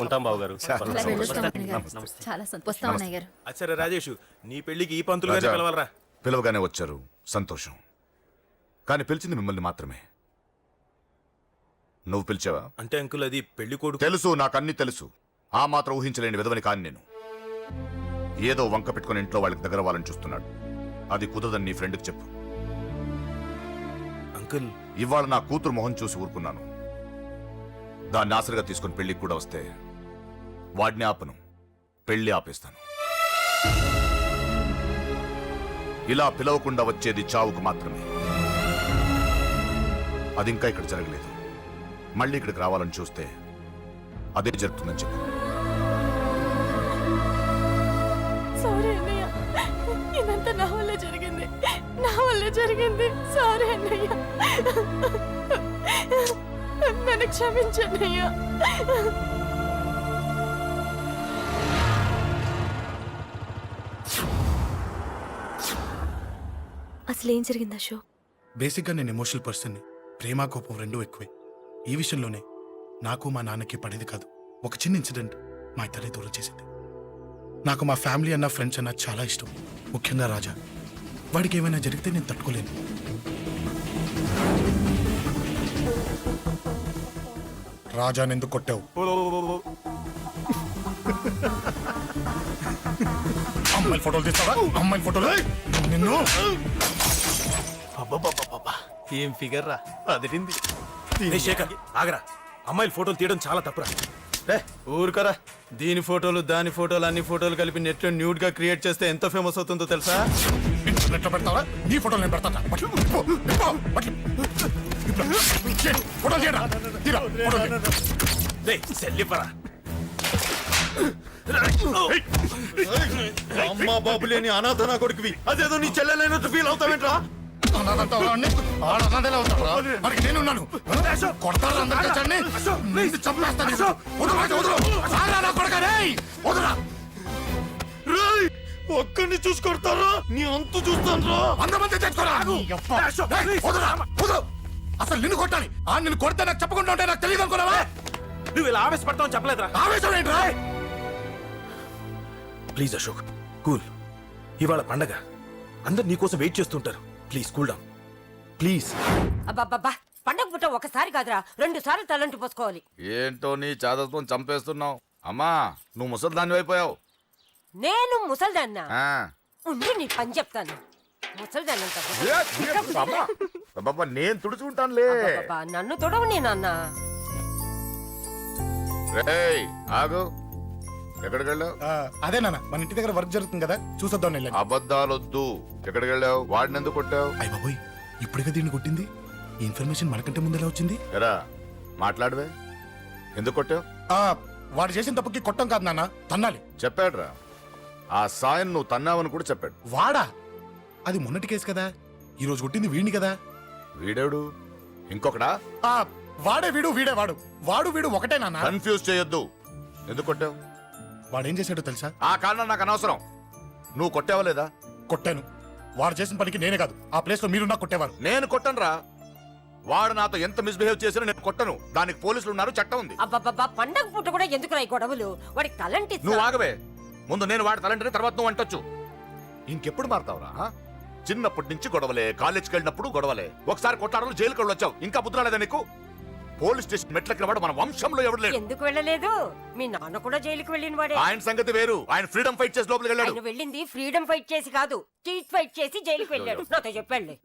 ఉంటాం బాబు గారు. చాలా సంతోషం అన్నయ్య గారు. అచ్చరే రాజేష్, నీ పెళ్లికి ఈ పంతులు గారిని పిలవాలరా. పిలవగానే వచ్చారు, సంతోషం. కానీ పిలిచింది మిమ్మల్ని మాత్రమే. నువ్వు పిలిచావా? అంటే అంకుల్ అది పెళ్లి కొడుకు. తెలుసు, నాకన్నీ తెలుసు. ఆ మాత్రం ఊహించలేని విధవని కాని నేను. ఏదో వంక పెట్టుకుని ఇంట్లో వాళ్ళకి దగ్గర వాళ్ళని చూస్తున్నాడు. అది కుదరదని నీ ఫ్రెండ్కి చెప్పు. అంకుల్, ఇవాళ నా కూతురు మొహం చూసి ఊరుకున్నాను. దాన్ని ఆసరిగా తీసుకుని పెళ్లికి కూడా వస్తే వాడిని ఆపను, పెళ్లి ఆపేస్తాను. ఇలా పిలవకుండా వచ్చేది చావుకు మాత్రమే. అది ఇంకా ఇక్కడ జరగలేదు. మళ్ళీ ఇక్కడికి రావాలని చూస్తే అదే జరుగుతుందని చెప్పు. సారీ అన్నయ్య, ఇదంతా నా వల్ల జరిగింది, నా వల్ల జరిగింది. సారీ అన్నయ్య, నన్ను క్షమించన్నయ్య. అసలు ఏం జరిగింది అశోక్? బేసిక్గా నేను ఎమోషనల్ పర్సన్ని. ప్రేమ కోపం రెండూ ఎక్కువే. ఈ విషయంలోనే నాకు మా నాన్నకి పడేది కాదు. ఒక చిన్న ఇన్సిడెంట్ మా ఇద్దరిని దూరం చేసింది. నాకు మా ఫ్యామిలీ అన్న, ఫ్రెండ్స్ అన్న చాలా ఇష్టం, ముఖ్యంగా రాజా. వాడికి ఏమైనా జరిగితే నేను తట్టుకోలేను. రాజాని ఎందుకు కొట్టావు? అమ్మాయిల ఫోటోలు తీస్తావా? అమ్మాయిల ఫోటోలు నిన్ను. ఏం ఫిగర్ రా, అదిరింది. శేఖర్ ఆగరా, అమ్మాయిల ఫోటోలు తీయడం చాలా తప్పురా. ఊరుకరా, దీని ఫోటోలు దాని ఫోటోలు అన్ని ఫోటోలు కలిపి నెట్ లో న్యూడ్ గా క్రియేట్ చేస్తే ఎంత ఫేమస్ అవుతుందో తెలుసా? ఇంటర్నెట్ లో పెడతావా? నీ ఫోటోలు నేను పెడతా. అమ్మా బాబు లేని అనాథ నా కొడుకువి, అదేదో నీ చెల్లెలైనట్టు ఫీల్ అవుతావేంట్రా? నేనున్నాను. కొడతారు ఒక్కడిని చూసి కొడతారా? నీ అంతు చూస్తాను. అసలు నిన్ను కొట్టాలి. నిన్ను కొడితే నాకు చెప్పకుండా ఉంటే నాకు తెలియదు అనుకున్నావా? నువ్వు ఇలా ఆవేశపడతావు చెప్పలేదురా. ఆవేశం ఏంట్రా? Please Ashok, cool. ఇవాళ పండగ, అందరు నీకోసం వెయిట్ చేస్తుంటారు. Please cool down, please. అబ్బబ్బబ్బా, పండగ పుట్ట ఒకసారి కాదురా, 2 సార్లు తలంటి పోసుకోవాలి. ఏంటో నీ చాదత్వం చంపేస్తున్నావు. అమ్మా, నువ్వు ముసలిదాన్ని అయిపోయావు. నేను ముసల్దాన్నా? ఉండి నీ పని చెప్తాను. ముసల్దాన్నంత నేను తుడుచుకుంటానులే. నన్ను తొడవు నేనన్నా. ఆగు, ఎక్కడికి వెళ్ళావు? అదే నాన్న, మన ఇంటి దగ్గర వర్క్ జరుగుతుంది కదా, చూసొద్దాం. అబద్ధాలొద్దు. ఎక్కడికి వెళ్ళావు? వాడిని ఎందుకు కొట్టావు? అయ్య బాబోయ్, ఇప్పుడుగా దీన్ని కొట్టింది. ఈ ఇన్ఫర్మేషన్ మనకంటే ముందు ఎలా వచ్చింది? ఎరా మాట్లాడవే, ఎందుకు కొట్టావు? వాడు చేసిన తప్పుకి కొట్టం కాదు నాన్న, తన్నాలి. చెప్పాడురా, ఆ సాయం నువ్వు తన్నావని కూడా చెప్పాడు. వాడా? అది మొన్నటి కేసు కదా, ఈ రోజు కొట్టింది వీడిని కదా. వీడేడు ఇంకొకడా? వాడే వీడు, వీడే వాడు. వాడు వీడు ఒకటే నాన్న. కన్ఫ్యూజ్ చేయొద్దు. ఎందుకు కొట్టావు? వాడేం చేశాడో తెలుసా? ఆ కారణం నాకు అనవసరం. నువ్వు కొట్టావా లేదా? కొట్టాను. వాడు చేసిన పనికి నేనే కాదు, ఆ ప్లేస్ లో మీరు నాకు కొట్టేవారు. నేను కొట్టనురా. వాడు నాతో ఎంత మిస్బిహేవ్ చేసినా నేను కొట్టను. దానికి పోలీసులు ఉన్నారు, చట్టం ఉంది. అబ్బబ్బబ్బా, పండగ పుట్ట కూడా ఎందుకురా ఈ గొడవలు? వాడికి తలంటి. నువ్వు ఆగవే. ముందు నేను వాడి తలంటే తర్వాత నువ్వు అంటొచ్చు. ఇంకెప్పుడు మారుతావురా? చిన్నప్పటి నుంచి గొడవలే, కాలేజ్కి వెళ్ళినప్పుడు గొడవలే. ఒకసారి కొట్టాడలు జైలుకి వచ్చావు, ఇంకా బుద్ధి రాలేదా నీకు? పోలీస్ స్టేషన్ మెట్లకి వాడు మన వంశంలో ఎవడు లేడు. ఎందుకు వెళ్ళలేదు? మీ నాన్న కూడా జైలుకి వెళ్ళిన వాడే. ఆయన సంగతి వేరు. ఆయన ఫ్రీడమ్ ఫైట్ చేసి లోపలికి వెళ్ళాడు. ఆయన వెళ్ళింది ఫ్రీడమ్ ఫైట్ చేసి కాదు, స్ట్రీట్ ఫైట్ చేసి జైలుకి వెళ్ళాడు. నాతో చెప్పండి.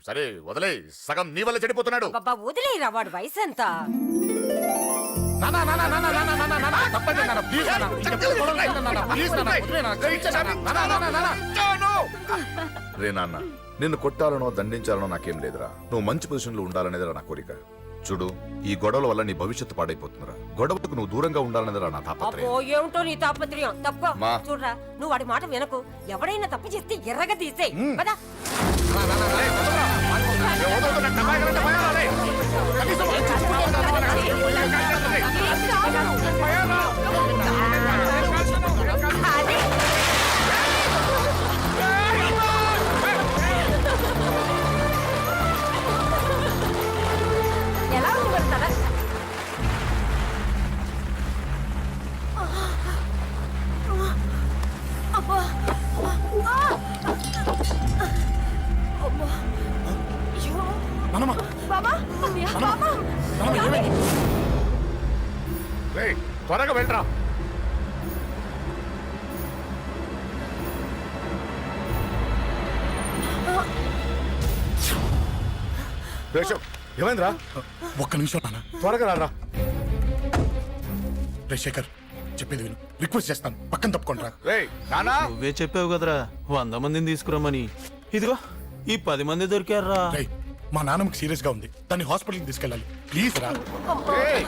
సరే వదిలే, సగం నీ వల్ల చెడిపోతున్నాడు. బాబా వదిలేరా, వాడు వయసు ఎంత? రే నాన్న, నిన్ను కొట్టాలనో దండించాలనో నాకేం లేదురా. నువ్వు మంచి పొజిషన్ లో ఉండాలనేదిరా నా కోరిక. చూడు, ఈ గొడవల వల్ల నీ భవిష్యత్తు పాడైపోతుందిరా. గొడవకు నువ్వు దూరంగా ఉండాలనేదిరా నా తాపత్రయం. ఏమిటో నీ తాపత్రయం? తప్ప చూడరా, నువ్వు వాడి మాట వినకు. ఎవడైనా తప్పు చేస్తే ఎర్రగా తీసేయ్ కదా. రేయ్ త్వరగా వెళ్ళరా. రేషవ్ ఏమైందిరా? ఒక్క నిమిషం నాన్న. త్వరగా రారా. రే శేఖర్, చెప్పేది విను. రిక్వెస్ట్ చేస్తాను, పక్కన తప్పుకుంటారా. రేయ్ నానా. నువ్వే చెప్పావు కదరా 100 మందిని తీసుకురమ్మని. ఇదిగో ఈ 10 మంది దొరికారా. రే, మా నాన్నకి సీరియస్ గా ఉంది, దాన్ని హాస్పిటల్కి తీసుకెళ్ళాలి. ప్లీజ్ రా. రేయ్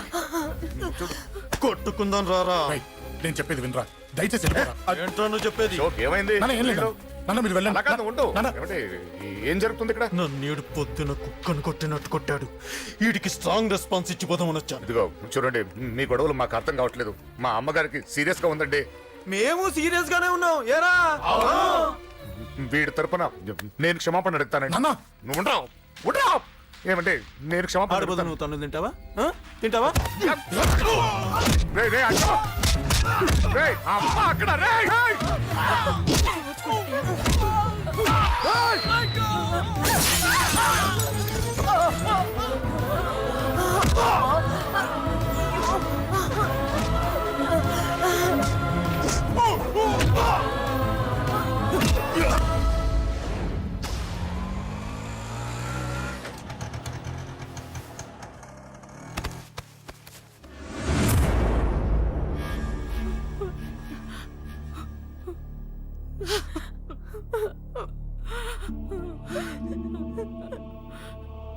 కొట్టుకుందాం రారా. రేయ్, నేను చెప్పేది వినరా, దయచేసి వెళ్ళిపోరా. ఏంట్రా నువ్వు చెప్పేది? షోక్ ఏమైంది? నాన్న ఏం లేదు నాన్న, మీరు వెళ్ళండి. అలా కాదు, ఉండు. నాన్న, ఏమండి, ఏం జరుగుతుంది ఇక్కడ? నన్నేడు పొద్దున కుక్కను కొట్టినట్టు కొట్టాడు. వీడికి స్ట్రాంగ్ రెస్పాన్స్ ఇచ్చిపోదామని వచ్చాను. ఇదిగో చూడండి, మీ గొడవలు మాకు అర్థం కావట్లేదు. మా అమ్మగారికి సీరియస్ గా ఉందండి. మేము సీరియస్ గానే ఉన్నాం. ఏరా వీడి తరపున నేను క్షమాపణ అడుగుతానండి. నాన్న. నువ్వు ఉండరావు, ఉండరావు. ఏమంటే నేను క్షమాపణ ఆడిపోతా అడుగుతాను. నువ్వు తను తింటావా? ఆ? తింటావా? రేయ్, రేయ్, అక్క. రేయ్, అమ్మ అక్కడ. రేయ్, రేయ్.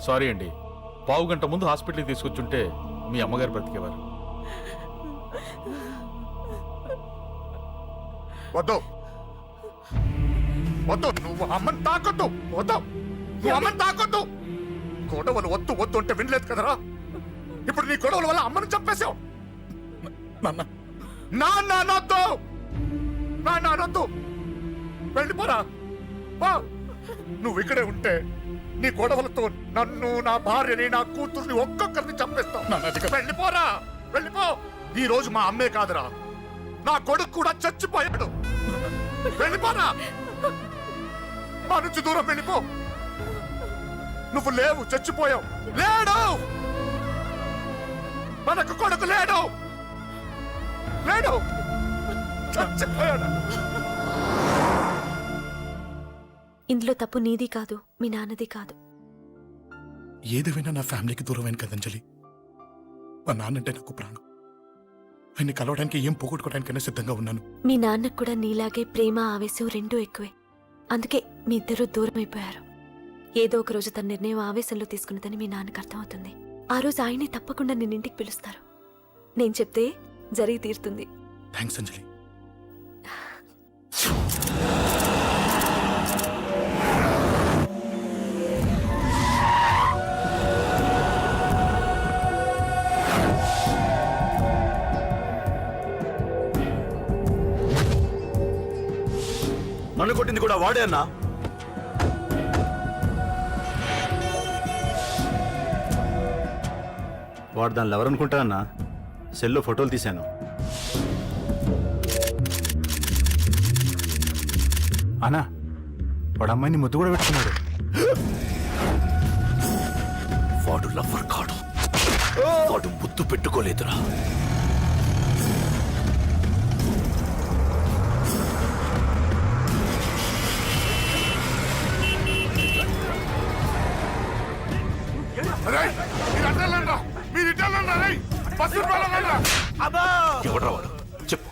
సారీ అండి, పావు గంట ముందు హాస్పిటల్కి తీసుకొచ్చుంటే మీ అమ్మగారు బ్రతికేవారు. వద్దు వద్దు, నువ్వు అమ్మని తాకొద్దు. వద్దు, నువ్వు అమ్మని తాకొద్దు. గొడవలు వద్దు వద్దు అంటే వినలేదు కదరా. ఇప్పుడు నీ గొడవల వల్ల అమ్మని చంపేశావు. నాన్న, నాన్నొద్దు, నాన్నొద్దు. వెళ్ళిపోరా. పో. నువ్వు ఇక్కడే ఉంటే నీ గొడవలతో నన్ను, నా భార్యని, నా కూతుర్ని ఒక్కొక్కరిని చంపేస్తావు. నాన్న, అది కాదు. వెళ్ళిపోరా, వెళ్ళిపో. ఈ రోజు మా అమ్మే కాదురా, నా కొడుకు కూడా చచ్చిపోయాడు. వెళ్ళిపోరా, మా నుంచి దూరం వెళ్ళిపో. నువ్వు లేవు, చచ్చిపోయావు. లేడు, మనకు కొడుకు లేడు, లేడు, చచ్చిపోయాడు. ఇందులో తప్పు నీది కాదు, మీ నాన్నది కాదు. ఏదేమైనా నా ఫ్యామిలీకి దూరమైన కదంజలి. మా నాన్నంటే నాకు ప్రాణం. ఆయన్ని కలవడానికి ఏం పోగొట్టుకోవడానికైనా సిద్ధంగా ఉన్నాను. మీ నాన్నకు కూడా నీలాగే ప్రేమ ఆవేశం రెండూ ఎక్కువే. అందుకే మీ ఇద్దరూ దూరం అయిపోయారు. ఏదో ఒక రోజు తన నిర్ణయం ఆవేశంలో తీసుకున్నదని మీ నాన్నకు అర్థమవుతుంది. ఆ రోజు ఆయనే తప్పకుండా నిన్నింటికి పిలుస్తారు. నేను చెప్తే జరిగి తీరుతుంది. థ్యాంక్స్ అంజలి. నన్ను కొట్టింది కూడా వాడే అన్నా. వాడు దానిలో ఎవరనుకుంటారన్నా? సెల్లో ఫోటోలు తీశాను. అన్నా, వాడు అమ్మాయిని ముద్దు కూడా పెట్టుకున్నాడు. వాడు లవ్వర్ కాడు, వాడు ముద్దు పెట్టుకోలేదురా. ఎవడ్రా వాడు? చెప్పు.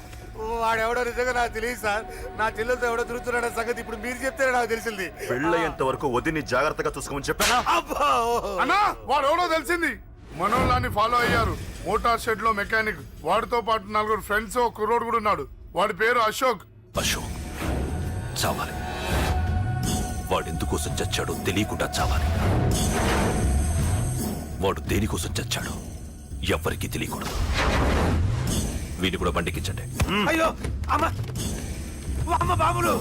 వాడెవడో నిజంగా నాకు తెలియదు సార్. నా చెల్లెలతో ఎవడో తిరుగుతున్నాడ సంగతి ఇప్పుడు మీరు చెప్తేనే నాకు తెలిసింది. పెళ్ళయ్యేంత వరకు వదిని జాగ్రత్తగా చూసుకోమని చెప్పానా? అన్నా, వాడు ఎవడో తెలిసింది. మనోళ్ళని ఫాలో అయ్యారు. మోటార్ షెడ్ లో మెకానిక్, వాడితో పాటు 4 ఫ్రెండ్స్, ఒక కుర్రోడు కూడా ఉన్నాడు. వాడి పేరు అశోక్. అశోక్ చావాలి. వాడెందుకోసం చచ్చాడో తెలియకుండా చావాలి. వాడు దేనికోసం చచ్చాడో ఎవ్వరికీ తెలియకూడదు. వీడిని కూడా బండికించండి. అయ్యో అమ్మ, అమ్మ బాబులు.